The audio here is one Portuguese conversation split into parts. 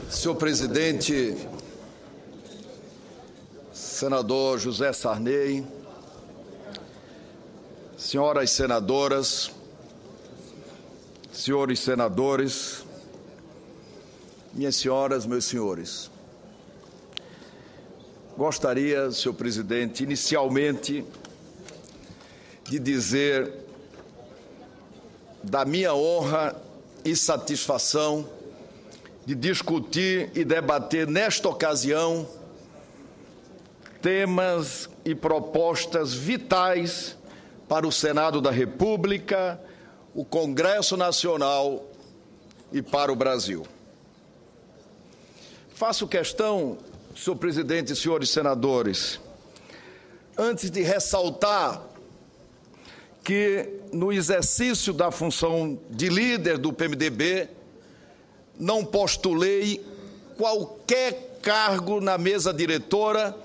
Senhor presidente, senador José Sarney, senhoras senadoras, senhores senadores, minhas senhoras, meus senhores, gostaria, senhor presidente, inicialmente de dizer da minha honra e satisfação de discutir e debater nesta ocasião temas e propostas vitais para o Senado da República, o Congresso Nacional e para o Brasil. Faço questão, senhor presidente e senhores senadores, antes de ressaltar que no exercício da função de líder do PMDB, não postulei qualquer cargo na mesa diretora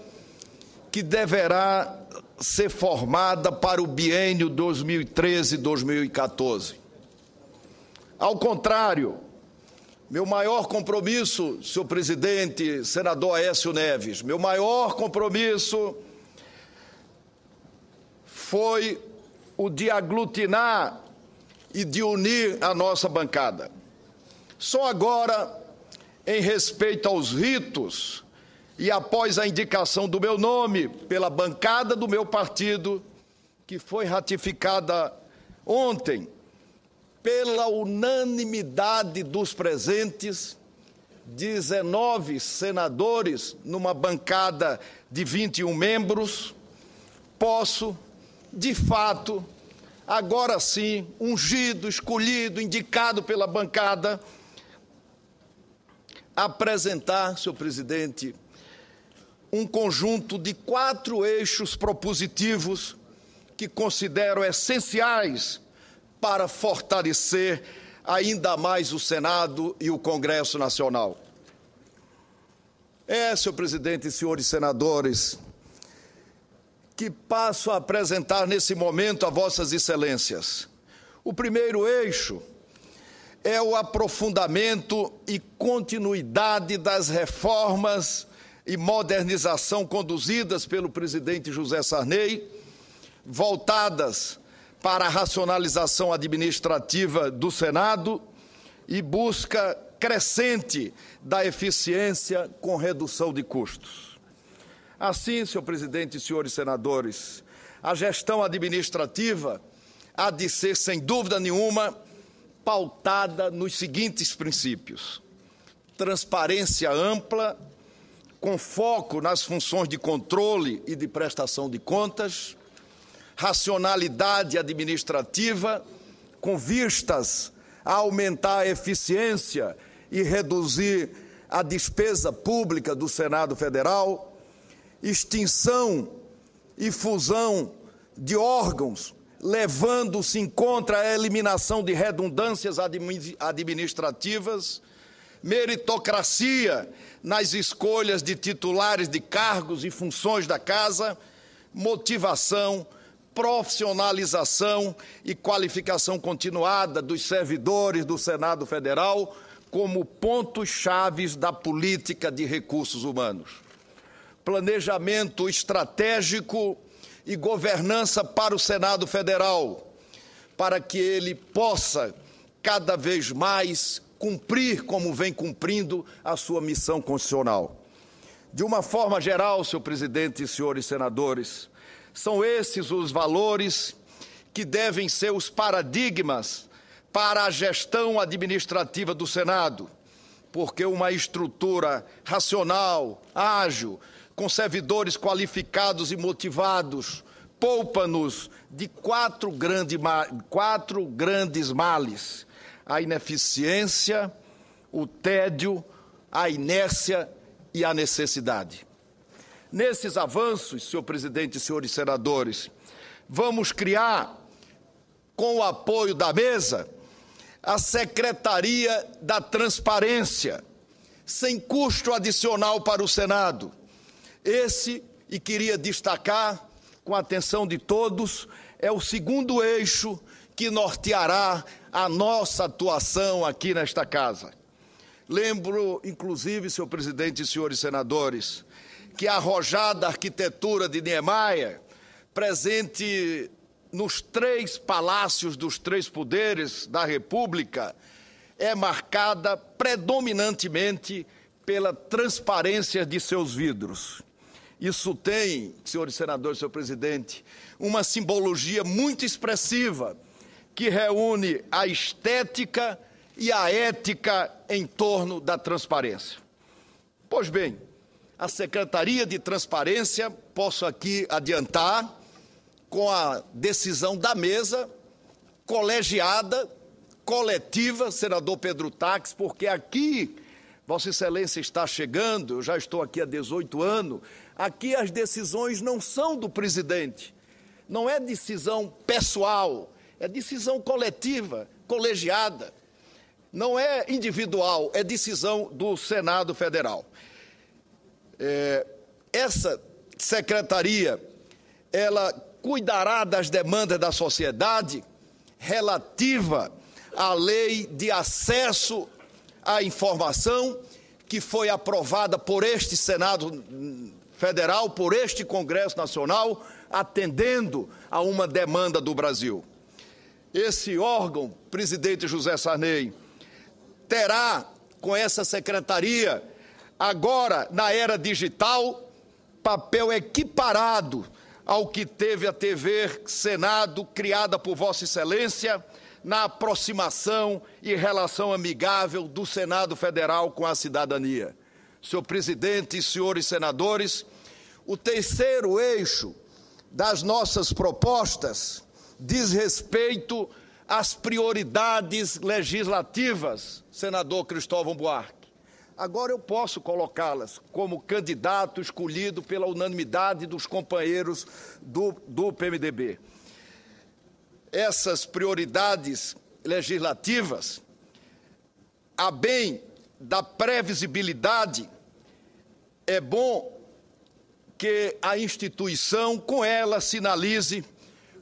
que deverá ser formada para o biênio 2013-2014. Ao contrário, meu maior compromisso, senhor presidente, senador Aécio Neves, meu maior compromisso foi o de aglutinar e de unir a nossa bancada. Só agora, em respeito aos ritos e após a indicação do meu nome pela bancada do meu partido, que foi ratificada ontem pela unanimidade dos presentes, 19 senadores numa bancada de 21 membros, posso, de fato, agora sim, ungido, escolhido, indicado pela bancada, apresentar, senhor presidente, um conjunto de 4 eixos propositivos que considero essenciais para fortalecer ainda mais o Senado e o Congresso Nacional. Senhor presidente e senhores senadores, que passo a apresentar nesse momento a vossas excelências. O primeiro eixo é o aprofundamento e continuidade das reformas e modernização conduzidas pelo presidente José Sarney, voltadas para a racionalização administrativa do Senado e busca crescente da eficiência com redução de custos. Assim, senhor presidente e senhores senadores, a gestão administrativa há de ser, sem dúvida nenhuma, pautada nos seguintes princípios: transparência ampla, com foco nas funções de controle e de prestação de contas, racionalidade administrativa, com vistas a aumentar a eficiência e reduzir a despesa pública do Senado Federal, extinção e fusão de órgãos, levando-se em conta a eliminação de redundâncias administrativas, meritocracia nas escolhas de titulares de cargos e funções da Casa, motivação, profissionalização e qualificação continuada dos servidores do Senado Federal como pontos-chave da política de recursos humanos. Planejamento estratégico e governança para o Senado Federal, para que ele possa cada vez mais cumprir, como vem cumprindo, a sua missão constitucional. De uma forma geral, senhor presidente e senhores senadores, são esses os valores que devem ser os paradigmas para a gestão administrativa do Senado, porque uma estrutura racional, ágil, com servidores qualificados e motivados, poupa-nos de 4 grandes males: a ineficiência, o tédio, a inércia e a necessidade. Nesses avanços, senhor presidente e senhores senadores, vamos criar, com o apoio da mesa, a Secretaria da Transparência, sem custo adicional para o Senado. Esse, e queria destacar, com a atenção de todos, é o segundo eixo que norteará a nossa atuação aqui nesta casa. Lembro, inclusive, senhor presidente e senhores senadores, que a arrojada arquitetura de Niemeyer, presente nos 3 palácios dos 3 poderes da República, é marcada predominantemente pela transparência de seus vidros. Isso tem, senhores senadores, senhor presidente, uma simbologia muito expressiva que reúne a estética e a ética em torno da transparência. Pois bem, a Secretaria de Transparência, posso aqui adiantar, com a decisão da mesa, colegiada, coletiva, senador Pedro Táxi, porque aqui, Vossa Excelência está chegando, eu já estou aqui há 18 anos, aqui as decisões não são do presidente, não é decisão pessoal, é decisão coletiva, colegiada, não é individual, é decisão do Senado Federal. Essa secretaria, ela cuidará das demandas da sociedade relativa à lei de acesso à informação que foi aprovada por este Senado Federal, por este Congresso Nacional, atendendo a uma demanda do Brasil. Esse órgão, presidente José Sarney, terá com essa secretaria, agora na era digital, papel equiparado ao que teve a TV Senado, criada por Vossa Excelência, na aproximação e relação amigável do Senado Federal com a cidadania. Senhor presidente e senhores senadores, o terceiro eixo das nossas propostas diz respeito às prioridades legislativas, senador Cristóvão Buarque. Agora eu posso colocá-las como candidato escolhido pela unanimidade dos companheiros do PMDB. Essas prioridades legislativas, a bem da previsibilidade, é bom que a instituição, com ela, sinalize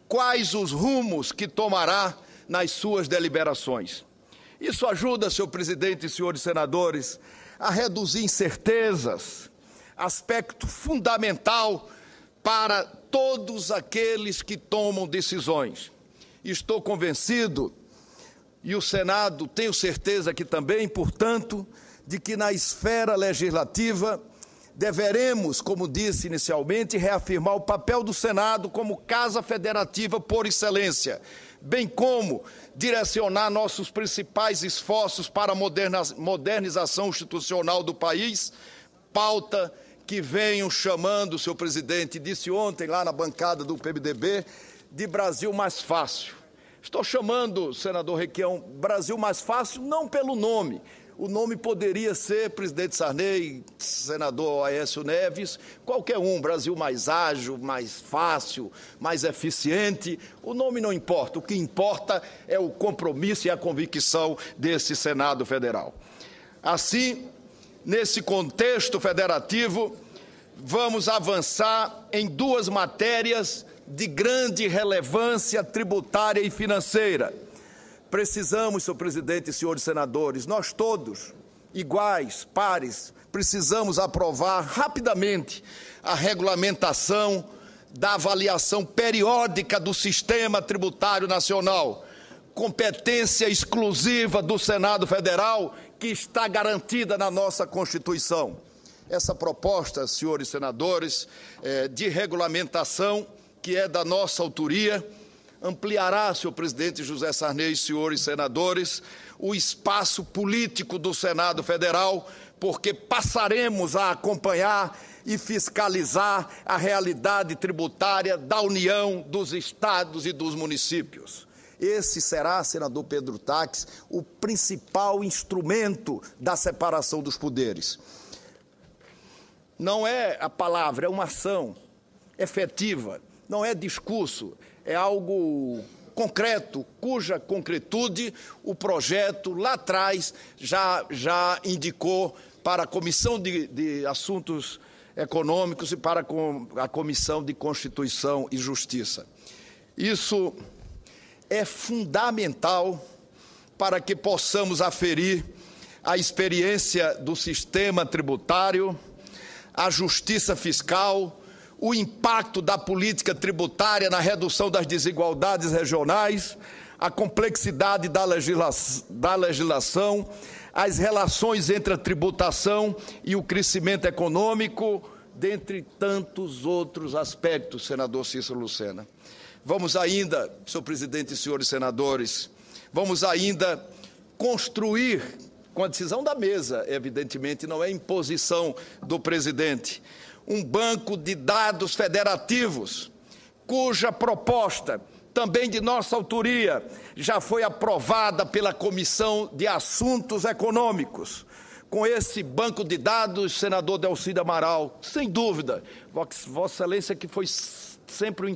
quais os rumos que tomará nas suas deliberações. Isso ajuda, senhor presidente e senhores senadores, a reduzir incertezas, aspecto fundamental para todos aqueles que tomam decisões. Estou convencido, e o Senado tenho certeza que também, portanto, de que na esfera legislativa deveremos, como disse inicialmente, reafirmar o papel do Senado como casa federativa por excelência, bem como direcionar nossos principais esforços para a modernização institucional do país, pauta que venho chamando, senhor presidente, disse ontem lá na bancada do PMDB, de Brasil mais fácil. Estou chamando, senador Requião, Brasil mais fácil não pelo nome. O nome poderia ser presidente Sarney, senador Aécio Neves, qualquer um, Brasil mais ágil, mais fácil, mais eficiente. O nome não importa, o que importa é o compromisso e a convicção desse Senado Federal. Assim, nesse contexto federativo, vamos avançar em 2 matérias de grande relevância tributária e financeira. Precisamos, senhor presidente e senhores senadores, nós todos, iguais, pares, precisamos aprovar rapidamente a regulamentação da avaliação periódica do sistema tributário nacional, competência exclusiva do Senado Federal, que está garantida na nossa Constituição. Essa proposta, senhores senadores, de regulamentação, que é da nossa autoria, ampliará, senhor presidente José Sarney e senhores senadores, o espaço político do Senado Federal, porque passaremos a acompanhar e fiscalizar a realidade tributária da União, dos estados e dos municípios. Esse será, senador Pedro Táxi, o principal instrumento da separação dos poderes. Não é a palavra, é uma ação efetiva, não é discurso, é algo concreto, cuja concretude o projeto lá atrás já indicou para a Comissão de Assuntos Econômicos e para a Comissão de Constituição e Justiça. Isso é fundamental para que possamos aferir a experiência do sistema tributário, a justiça fiscal, o impacto da política tributária na redução das desigualdades regionais, a complexidade da legislação, as relações entre a tributação e o crescimento econômico, dentre tantos outros aspectos, senador Cícero Lucena. Vamos ainda, senhor presidente e senhores senadores, vamos ainda construir, com a decisão da mesa, evidentemente, não é imposição do presidente, um banco de dados federativos, cuja proposta, também de nossa autoria, já foi aprovada pela Comissão de Assuntos Econômicos. Com esse banco de dados, senador Delcídio Amaral, sem dúvida, Vossa Excelência que foi sempre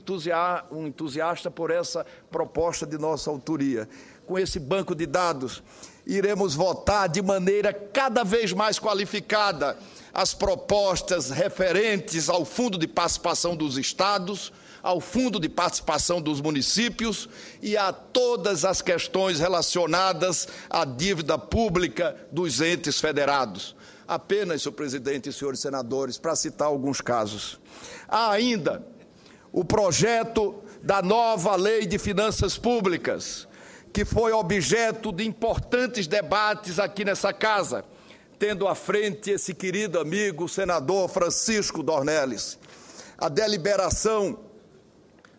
um entusiasta por essa proposta de nossa autoria. Com esse banco de dados, iremos votar de maneira cada vez mais qualificada as propostas referentes ao Fundo de Participação dos Estados, ao Fundo de Participação dos Municípios e a todas as questões relacionadas à dívida pública dos entes federados. Apenas, senhor presidente e senhores senadores, para citar alguns casos. Há ainda o projeto da nova Lei de Finanças Públicas, que foi objeto de importantes debates aqui nessa casa, tendo à frente esse querido amigo, o senador Francisco Dornelles. A deliberação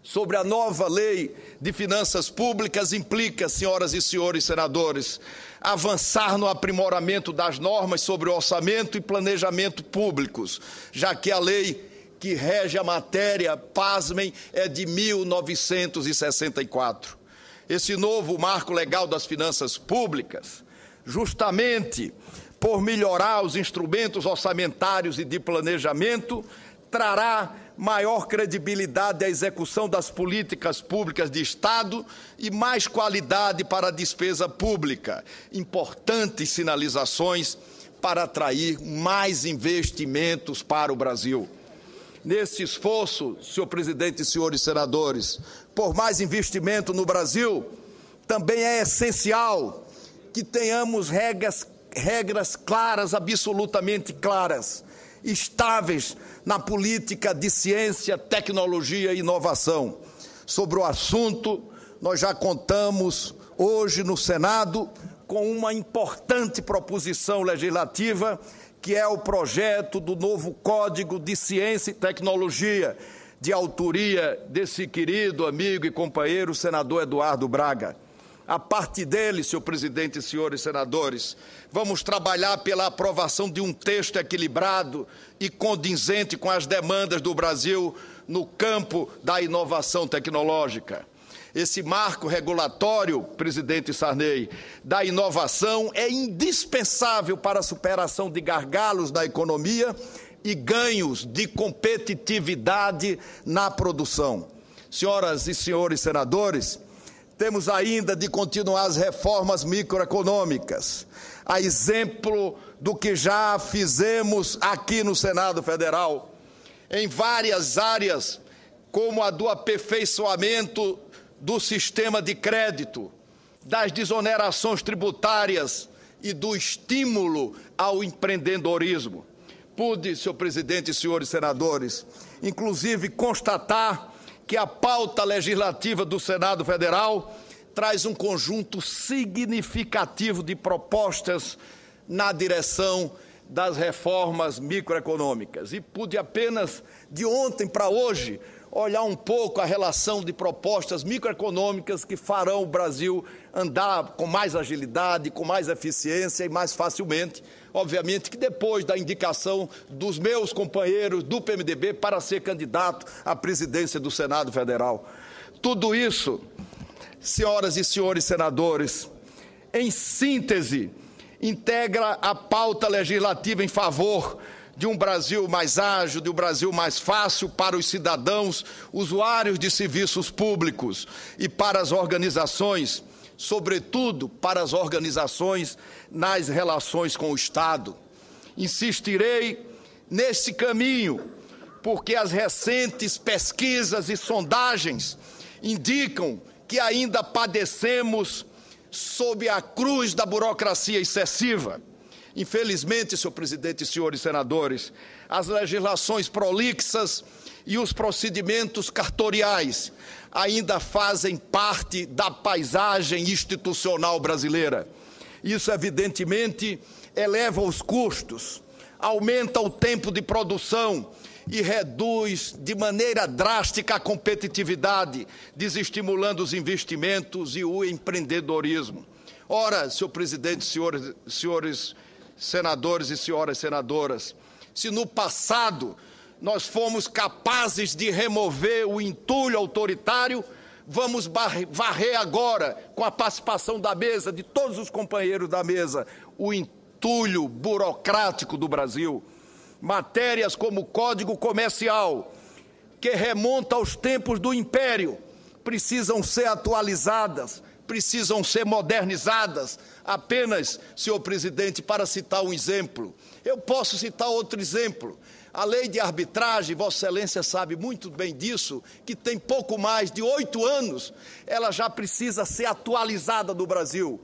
sobre a nova Lei de Finanças Públicas implica, senhoras e senhores senadores, avançar no aprimoramento das normas sobre orçamento e planejamento públicos, já que a lei que rege a matéria, pasmem, é de 1964. Esse novo marco legal das finanças públicas, justamente por melhorar os instrumentos orçamentários e de planejamento, trará maior credibilidade à execução das políticas públicas de Estado e mais qualidade para a despesa pública. Importantes sinalizações para atrair mais investimentos para o Brasil. Nesse esforço, senhor presidente e senhores senadores, por mais investimento no Brasil, também é essencial que tenhamos regras claras, absolutamente claras, estáveis na política de ciência, tecnologia e inovação. Sobre o assunto, nós já contamos hoje no Senado com uma importante proposição legislativa, que é o projeto do novo Código de Ciência e Tecnologia, de autoria desse querido amigo e companheiro, senador Eduardo Braga. A partir dele, senhor presidente e senhores senadores, vamos trabalhar pela aprovação de um texto equilibrado e condizente com as demandas do Brasil no campo da inovação tecnológica. Esse marco regulatório, presidente Sarney, da inovação é indispensável para a superação de gargalos da economia e ganhos de competitividade na produção. Senhoras e senhores senadores, temos ainda de continuar as reformas microeconômicas, a exemplo do que já fizemos aqui no Senado Federal, em várias áreas, como a do aperfeiçoamento do sistema de crédito, das desonerações tributárias e do estímulo ao empreendedorismo. Pude, senhor presidente e senhores senadores, inclusive constatar que a pauta legislativa do Senado Federal traz um conjunto significativo de propostas na direção das reformas microeconômicas. E pude apenas, de ontem para hoje, olhar um pouco a relação de propostas microeconômicas que farão o Brasil andar com mais agilidade, com mais eficiência e mais facilmente. Obviamente que depois da indicação dos meus companheiros do PMDB para ser candidato à presidência do Senado Federal. Tudo isso, senhoras e senhores senadores, em síntese, integra a pauta legislativa em favor de um Brasil mais ágil, de um Brasil mais fácil para os cidadãos, usuários de serviços públicos e para as organizações, sobretudo para as organizações nas relações com o Estado. Insistirei nesse caminho, porque as recentes pesquisas e sondagens indicam que ainda padecemos sob a cruz da burocracia excessiva. Infelizmente, senhor presidente e senhores senadores, as legislações prolixas e os procedimentos cartoriais ainda fazem parte da paisagem institucional brasileira. Isso, evidentemente, eleva os custos, aumenta o tempo de produção e reduz de maneira drástica a competitividade, desestimulando os investimentos e o empreendedorismo. Ora, senhor presidente, senhores senadores e senhoras senadoras, se no passado nós fomos capazes de remover o entulho autoritário, vamos varrer agora, com a participação da mesa, de todos os companheiros da mesa, o entulho burocrático do Brasil. Matérias como o Código Comercial, que remonta aos tempos do Império, precisam ser atualizadas, precisam ser modernizadas. Apenas, senhor presidente, para citar um exemplo, eu posso citar outro exemplo. A lei de arbitragem, Vossa Excelência sabe muito bem disso, que tem pouco mais de 8 anos, ela já precisa ser atualizada no Brasil,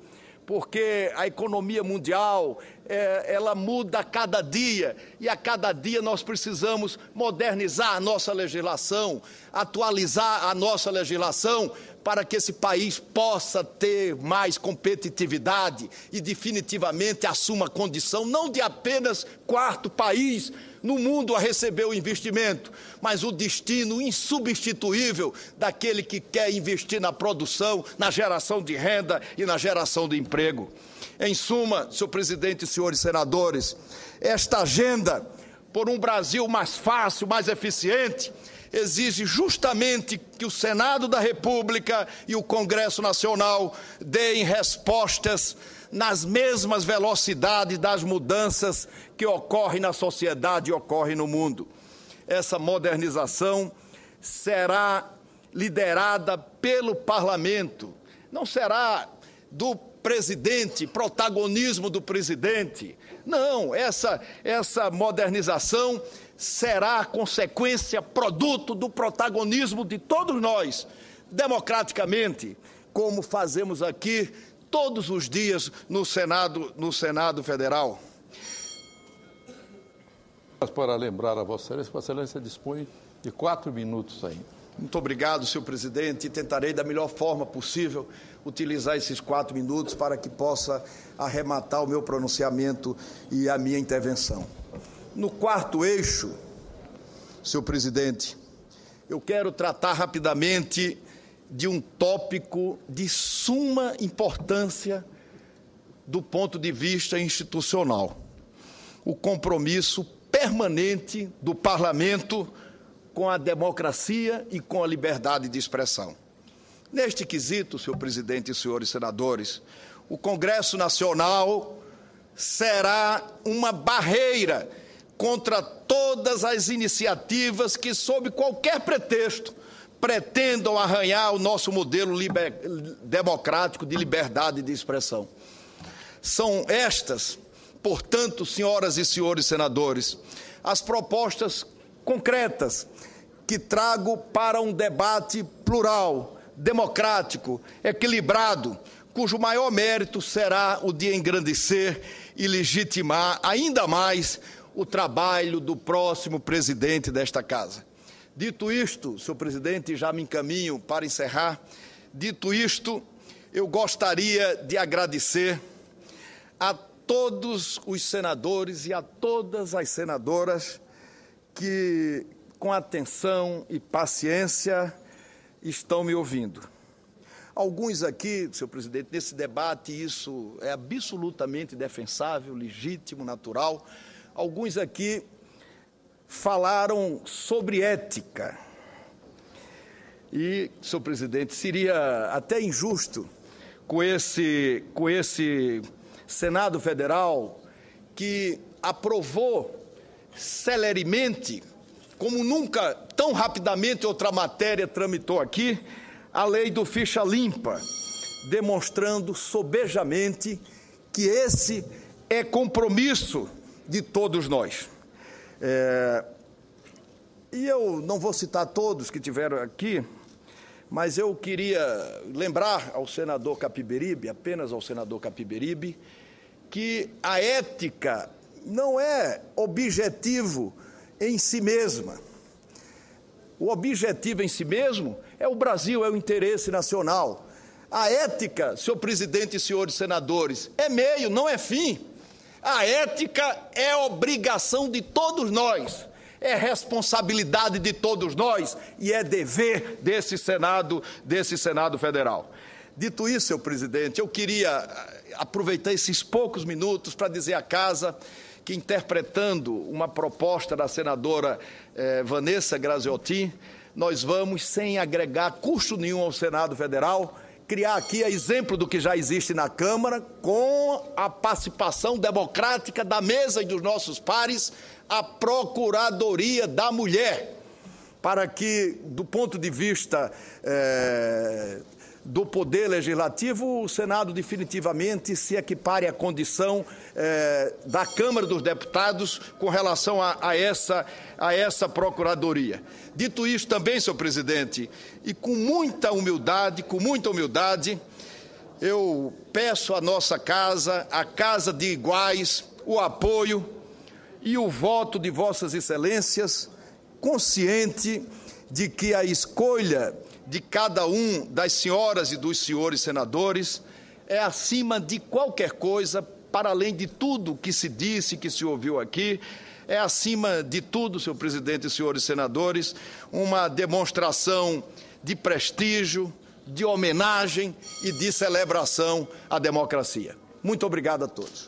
porque a economia mundial, ela muda a cada dia, e a cada dia nós precisamos modernizar a nossa legislação, atualizar a nossa legislação, para que esse país possa ter mais competitividade e definitivamente assuma a condição não de apenas quarto país no mundo a receber o investimento, mas o destino insubstituível daquele que quer investir na produção, na geração de renda e na geração de emprego. Em suma, senhor presidente e senhores senadores, esta agenda por um Brasil mais fácil, mais eficiente, exige justamente que o Senado da República e o Congresso Nacional deem respostas nas mesmas velocidades das mudanças que ocorrem na sociedade e ocorrem no mundo. Essa modernização será liderada pelo Parlamento, não será do presidente, protagonismo do presidente. Não, essa modernização será consequência, produto do protagonismo de todos nós, democraticamente, como fazemos aqui todos os dias no Senado Federal. Para lembrar a Vossa Excelência dispõe de 4 minutos ainda. Muito obrigado, senhor presidente, e tentarei da melhor forma possível utilizar esses 4 minutos para que possa arrematar o meu pronunciamento e a minha intervenção. No quarto eixo, senhor presidente, eu quero tratar rapidamente de um tópico de suma importância do ponto de vista institucional: o compromisso permanente do Parlamento com a democracia e com a liberdade de expressão. Neste quesito, senhor presidente e senhores senadores, o Congresso Nacional será uma barreira contra todas as iniciativas que, sob qualquer pretexto, pretendam arranhar o nosso modelo democrático de liberdade de expressão. São estas, portanto, senhoras e senhores senadores, as propostas concretas que trago para um debate plural, democrático, equilibrado, cujo maior mérito será o de engrandecer e legitimar ainda mais o trabalho do próximo presidente desta casa. Dito isto, senhor presidente, já me encaminho para encerrar. Dito isto, eu gostaria de agradecer a todos os senadores e a todas as senadoras que, com atenção e paciência, estão me ouvindo. Alguns aqui, senhor presidente, nesse debate, isso é absolutamente defensável, legítimo, natural. Alguns aqui falaram sobre ética. E, senhor presidente, seria até injusto com esse Senado Federal que aprovou celeremente, como nunca, tão rapidamente outra matéria tramitou aqui, a lei do ficha limpa, demonstrando sobejamente que esse é compromisso de todos nós. E eu não vou citar todos que tiveram aqui, mas eu queria lembrar ao senador Capiberibe, apenas ao senador Capiberibe, que a ética não é objetivo em si mesma. O objetivo em si mesmo é o Brasil, é o interesse nacional. A ética, senhor presidente e senhores senadores, é meio, não é fim. A ética é obrigação de todos nós, é responsabilidade de todos nós e é dever desse Senado Federal. Dito isso, senhor presidente, eu queria aproveitar esses poucos minutos para dizer à Casa que, interpretando uma proposta da senadora Vanessa Graziotin, nós vamos, sem agregar custo nenhum ao Senado Federal, criar aqui, a exemplo do que já existe na Câmara, com a participação democrática da mesa e dos nossos pares, a Procuradoria da Mulher, para que, do ponto de vista do Poder Legislativo, o Senado definitivamente se equipare à condição da Câmara dos Deputados com relação a essa Procuradoria. Dito isso também, senhor presidente, e com muita humildade, eu peço à nossa Casa, à Casa de Iguais, o apoio e o voto de vossas excelências, consciente de que a escolha de cada um das senhoras e dos senhores senadores é acima de qualquer coisa, para além de tudo que se disse, que se ouviu aqui, é acima de tudo, senhor presidente e senhores senadores, uma demonstração de prestígio, de homenagem e de celebração à democracia. Muito obrigado a todos.